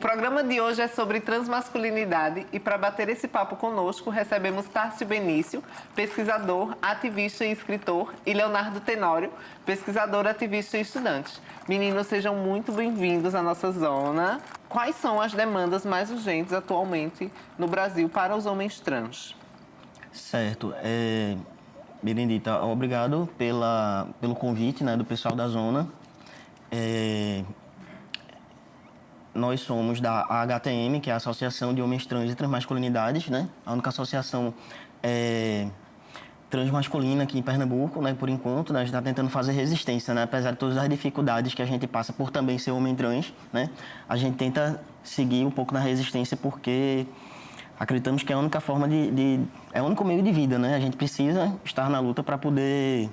programa de hoje é sobre transmasculinidade e para bater esse papo conosco recebemos Tárcio Benício, pesquisador, ativista e escritor, e Leonardo Tenório, pesquisador, ativista e estudante. Meninos, sejam muito bem-vindos à nossa zona. Quais são as demandas mais urgentes atualmente no Brasil para os homens trans? Certo. Benedita, obrigado pelo convite, né, do pessoal da zona. Nós somos da AHTM, que é a Associação de Homens Trans e Transmasculinidades, né? A única associação transmasculina aqui em Pernambuco, né? Por enquanto, né? A gente está tentando fazer resistência, né? Apesar de todas as dificuldades que a gente passa por também ser homem trans, né? A gente tenta seguir um pouco na resistência porque acreditamos que é a única forma é o único meio de vida, né? A gente precisa estar na luta para poder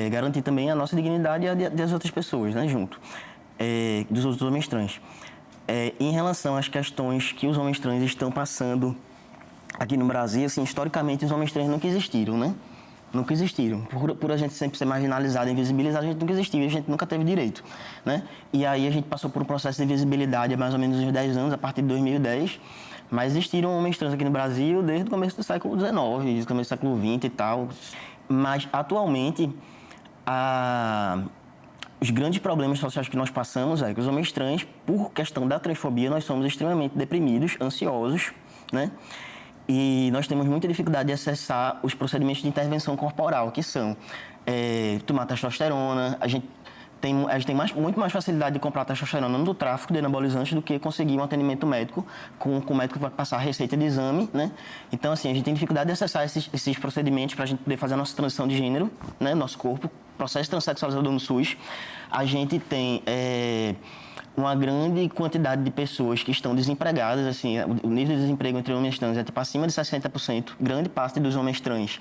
garantir também a nossa dignidade e a das outras pessoas, né? Junto. Dos outros homens trans. Em relação às questões que os homens trans estão passando aqui no Brasil, assim, historicamente os homens trans nunca existiram, né? Nunca existiram. Por a gente sempre ser marginalizado e invisibilizado, a gente nunca existiu, a gente nunca teve direito, né? E aí a gente passou por um processo de visibilidade há mais ou menos uns 10 anos, a partir de 2010, mas existiram homens trans aqui no Brasil desde o começo do século XIX, desde o começo do século XX e tal. Mas, atualmente, os grandes problemas sociais que nós passamos é que os homens trans, por questão da transfobia, nós somos extremamente deprimidos, ansiosos, né? E nós temos muita dificuldade de acessar os procedimentos de intervenção corporal, que são tomar testosterona. A gente tem muito mais facilidade de comprar testosterona no tráfico de anabolizantes do que conseguir um atendimento médico com o médico que vai passar a receita de exame, né? Então, assim, a gente tem dificuldade de acessar esses procedimentos para a gente poder fazer a nossa transição de gênero, né? Nosso corpo, processo transexualizador no SUS. A gente tem uma grande quantidade de pessoas que estão desempregadas, assim, o nível de desemprego entre homens trans é tipo acima de 60%, grande parte dos homens trans.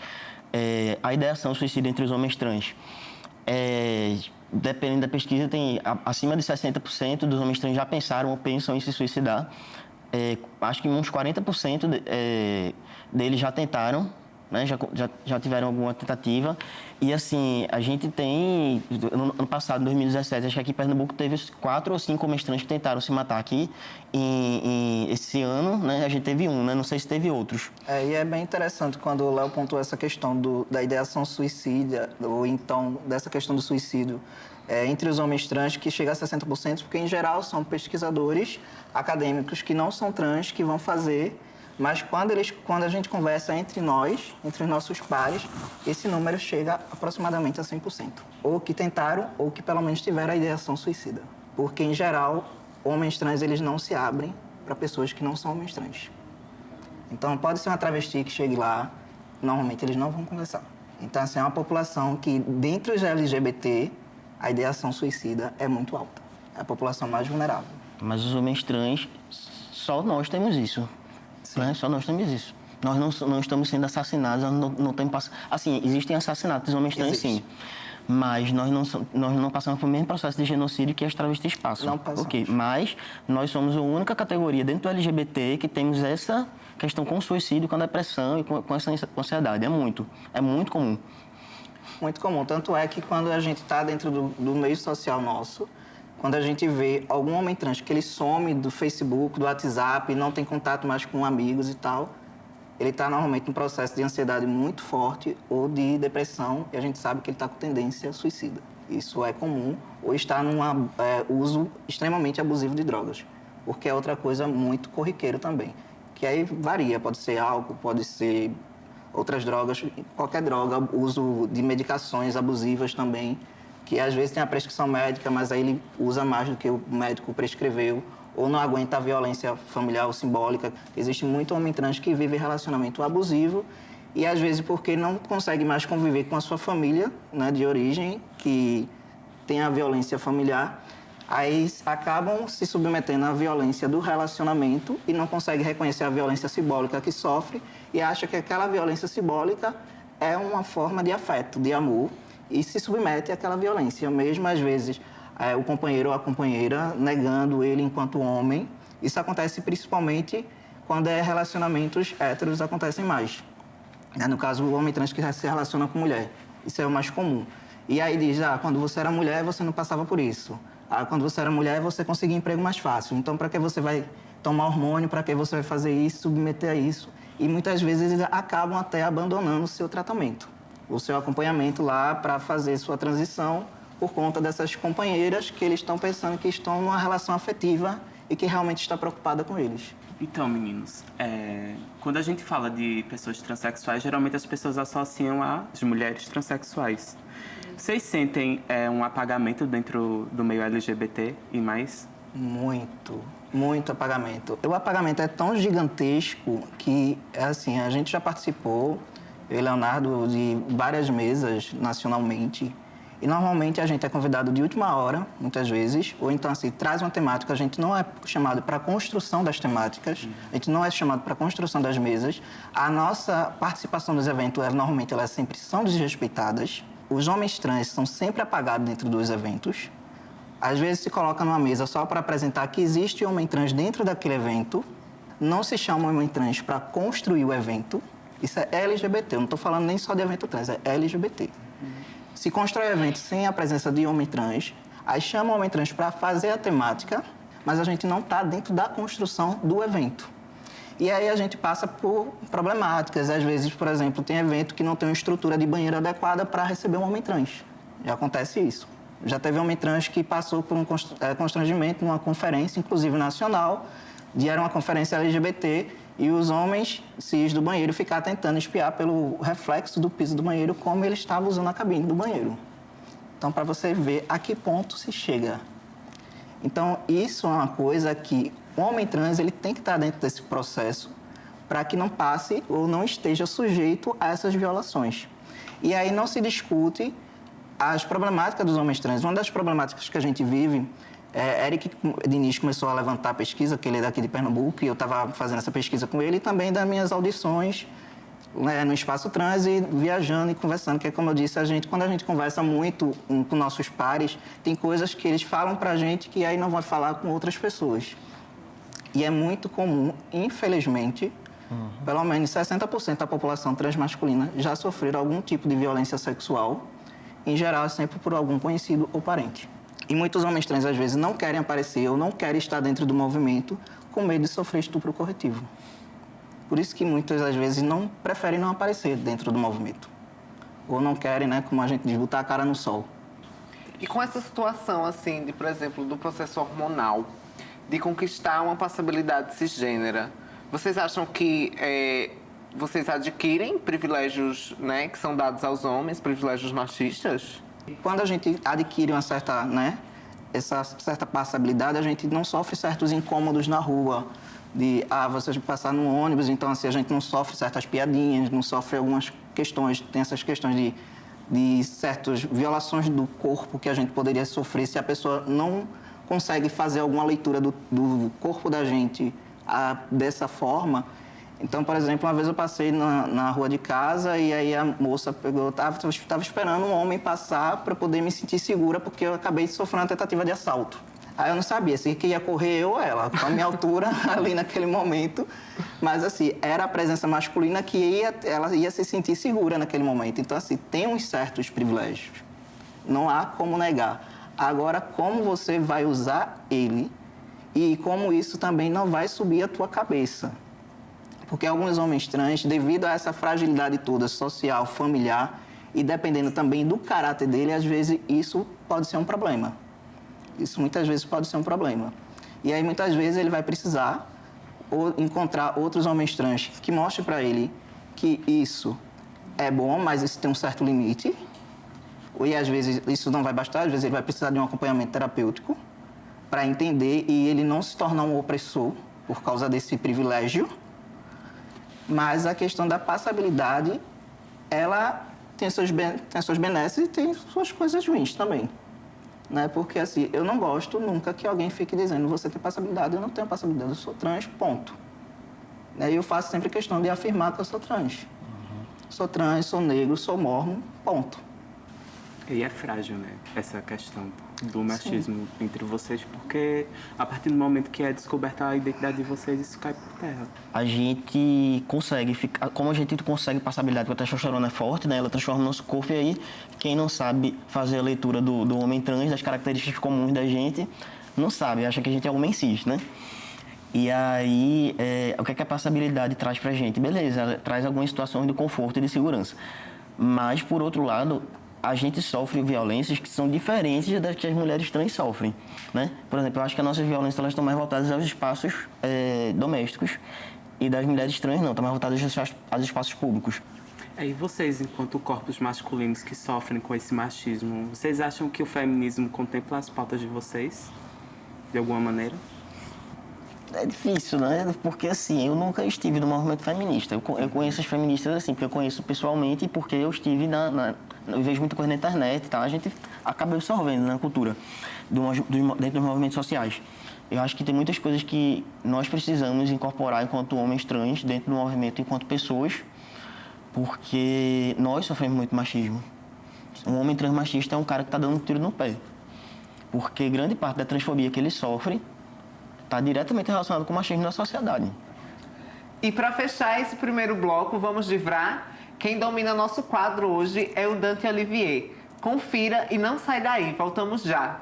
A ideação suicida entre os homens trans dependendo da pesquisa, tem acima de 60% dos homens trans já pensaram ou pensam em se suicidar. Acho que uns 40% deles já tentaram, né? Já tiveram alguma tentativa. E assim, a gente tem, no ano passado, em 2017, acho que aqui em Pernambuco teve 4 ou 5 homens trans que tentaram se matar aqui. Esse ano, né, a gente teve um, né? Não sei se teve outros. E é bem interessante quando o Léo pontuou essa questão da ideação suicida, ou então dessa questão do suicídio entre os homens trans, que chega a 60%, porque em geral são pesquisadores acadêmicos que não são trans, que vão fazer. Mas quando a gente conversa entre nós, entre os nossos pares, esse número chega aproximadamente a 100%. Ou que tentaram, ou que pelo menos tiveram a ideação suicida. Porque, em geral, homens trans eles não se abrem para pessoas que não são homens trans. Então, pode ser uma travesti que chegue lá, normalmente eles não vão conversar. Então, assim, é uma população que, dentre os LGBT, a ideação suicida é muito alta. É a população mais vulnerável. Mas os homens trans, só nós temos isso. Né? Só nós temos isso. Nós não estamos sendo assassinados, nós não temos... Assim, existem assassinatos de homens trans, sim. Mas nós não passamos pelo mesmo processo de genocídio que as travestis passam. Não passamos. Ok, mas nós somos a única categoria dentro do LGBT que temos essa questão com o suicídio, com a depressão e com essa ansiedade. É muito comum. Muito comum. Tanto é que quando a gente está dentro do meio social nosso, quando a gente vê algum homem trans que ele some do Facebook, do WhatsApp, não tem contato mais com amigos e tal, ele está normalmente num processo de ansiedade muito forte ou de depressão, e a gente sabe que ele está com tendência suicida. Isso é comum, ou está num uso extremamente abusivo de drogas, porque é outra coisa muito corriqueira também, que aí varia, pode ser álcool, pode ser outras drogas, qualquer droga, uso de medicações abusivas também, que às vezes tem a prescrição médica, mas aí ele usa mais do que o médico prescreveu, ou não aguenta a violência familiar ou simbólica. Existe muito homem trans que vive relacionamento abusivo e às vezes porque não consegue mais conviver com a sua família, né, de origem, que tem a violência familiar, aí acabam se submetendo à violência do relacionamento e não consegue reconhecer a violência simbólica que sofre e acha que aquela violência simbólica é uma forma de afeto, de amor, e se submete àquela violência, mesmo às vezes o companheiro ou a companheira negando ele enquanto homem. Isso acontece principalmente quando relacionamentos héteros acontecem mais. No caso, o homem trans que se relaciona com mulher. Isso é o mais comum. E aí diz, quando você era mulher, você não passava por isso. Quando você era mulher, você conseguia emprego mais fácil. Então, para que você vai tomar hormônio? Para que você vai fazer isso, submeter a isso? E muitas vezes eles acabam até abandonando o seu tratamento, o seu acompanhamento lá para fazer sua transição por conta dessas companheiras que eles estão pensando que estão numa relação afetiva e que realmente está preocupada com eles. Então, meninos, quando a gente fala de pessoas transexuais, geralmente as pessoas associam às mulheres transexuais. Vocês sentem um apagamento dentro do meio LGBT e mais? Muito apagamento. O apagamento é tão gigantesco que, assim, a gente já participou, eu e Leonardo, de várias mesas nacionalmente. E normalmente a gente é convidado de última hora, muitas vezes, ou então assim, traz uma temática, a gente não é chamado para a construção das temáticas, a gente não é chamado para a construção das mesas. A nossa participação nos eventos, normalmente, elas sempre são desrespeitadas. Os homens trans são sempre apagados dentro dos eventos. Às vezes se coloca numa mesa só para apresentar que existe homem trans dentro daquele evento. Não se chama homem trans para construir o evento. Isso é LGBT, eu não estou falando nem só de evento trans, é LGBT. Se constrói evento sem a presença de homem trans, aí chama o homem trans para fazer a temática, mas a gente não está dentro da construção do evento. E aí a gente passa por problemáticas. Às vezes, por exemplo, tem evento que não tem uma estrutura de banheiro adequada para receber um homem trans. Já acontece isso. Já teve homem trans que passou por um constrangimento numa conferência, inclusive nacional, era uma conferência LGBT, e os homens cis do banheiro ficar tentando espiar pelo reflexo do piso do banheiro como ele estava usando a cabine do banheiro. Então, para você ver a que ponto se chega. Então, isso é uma coisa que o homem trans ele tem que estar dentro desse processo para que não passe ou não esteja sujeito a essas violações. E aí não se discute as problemáticas dos homens trans. Uma das problemáticas que a gente vive, Eric Diniz começou a levantar a pesquisa, que ele é daqui de Pernambuco, e eu estava fazendo essa pesquisa com ele, e também das minhas audições, né, no Espaço Trans, e viajando e conversando, que é como eu disse, quando a gente conversa muito com nossos pares, tem coisas que eles falam pra gente que aí não vai falar com outras pessoas. E é muito comum, infelizmente, pelo menos 60% da população transmasculina já sofreram algum tipo de violência sexual, em geral sempre por algum conhecido ou parente. E muitos homens trans, às vezes, não querem aparecer ou não querem estar dentro do movimento com medo de sofrer estupro corretivo. Por isso que muitas, às vezes, preferem não aparecer dentro do movimento. Ou não querem, né, como a gente diz, botar a cara no sol. E com essa situação, assim, por exemplo, do processo hormonal, de conquistar uma passabilidade cisgênera, vocês acham que vocês adquirem privilégios, né, que são dados aos homens, privilégios machistas? Quando a gente adquire uma certa, essa certa passabilidade, a gente não sofre certos incômodos na rua, de você passar no ônibus, então assim, a gente não sofre certas piadinhas, não sofre algumas questões, tem essas questões de certas violações do corpo que a gente poderia sofrer se a pessoa não consegue fazer alguma leitura do corpo da gente dessa forma. Então, por exemplo, uma vez eu passei na rua de casa e aí a moça estava esperando um homem passar para poder me sentir segura, porque eu acabei de sofrer uma tentativa de assalto. Aí eu não sabia se ia correr eu ou ela, com a minha altura ali naquele momento. Mas, assim, era a presença masculina que ela ia se sentir segura naquele momento. Então, assim, tem uns certos privilégios. Não há como negar. Agora, como você vai usar ele e como isso também não vai subir a tua cabeça. Porque alguns homens trans, devido a essa fragilidade toda, social, familiar, e dependendo também do caráter dele, às vezes isso pode ser um problema. Isso muitas vezes pode ser um problema. E aí muitas vezes ele vai precisar encontrar outros homens trans que mostrem para ele que isso é bom, mas isso tem um certo limite. E às vezes isso não vai bastar, às vezes ele vai precisar de um acompanhamento terapêutico para entender e ele não se tornar um opressor por causa desse privilégio. Mas a questão da passabilidade, ela tem seus benesses e tem suas coisas ruins também. Né? Porque, assim, eu não gosto nunca que alguém fique dizendo você tem passabilidade, eu não tenho passabilidade, eu sou trans, ponto. E eu faço sempre questão de afirmar que eu sou trans. Sou trans, sou negro, sou mormon, ponto. E é frágil, né, essa questão. do machismo entre vocês, porque a partir do momento que é descoberta a identidade de vocês, isso cai por terra. A gente consegue ficar, como a gente consegue passar habilidade, porque a testosterona é forte, né? Ela transforma o nosso corpo, e aí quem não sabe fazer a leitura do homem trans, das características comuns da gente, não sabe, acha que a gente é homem cis, né? E aí, o que é que a passabilidade traz pra gente? Beleza, ela traz algumas situações de conforto e de segurança. Mas, por outro lado, a gente sofre violências que são diferentes das que as mulheres trans sofrem, né? Por exemplo, eu acho que as nossas violências elas estão mais voltadas aos espaços domésticos, e das mulheres trans não, estão mais voltadas aos espaços públicos. E vocês, enquanto corpos masculinos que sofrem com esse machismo, vocês acham que o feminismo contempla as pautas de vocês, de alguma maneira? É difícil, né? Porque, assim, eu nunca estive no movimento feminista. Eu conheço as feministas, assim, porque eu conheço pessoalmente e porque eu estive eu vejo muita coisa na internet, tá? A gente acaba absorvendo na cultura, dentro dos movimentos sociais. Eu acho que tem muitas coisas que nós precisamos incorporar enquanto homens trans dentro do movimento, enquanto pessoas, porque nós sofremos muito machismo. Um homem trans machista é um cara que está dando um tiro no pé. Porque grande parte da transfobia que ele sofre está diretamente relacionado com o machismo na sociedade. E para fechar esse primeiro bloco, vamos de Vrá. Quem domina nosso quadro hoje é o Dante Olivier. Confira e não sai daí, voltamos já.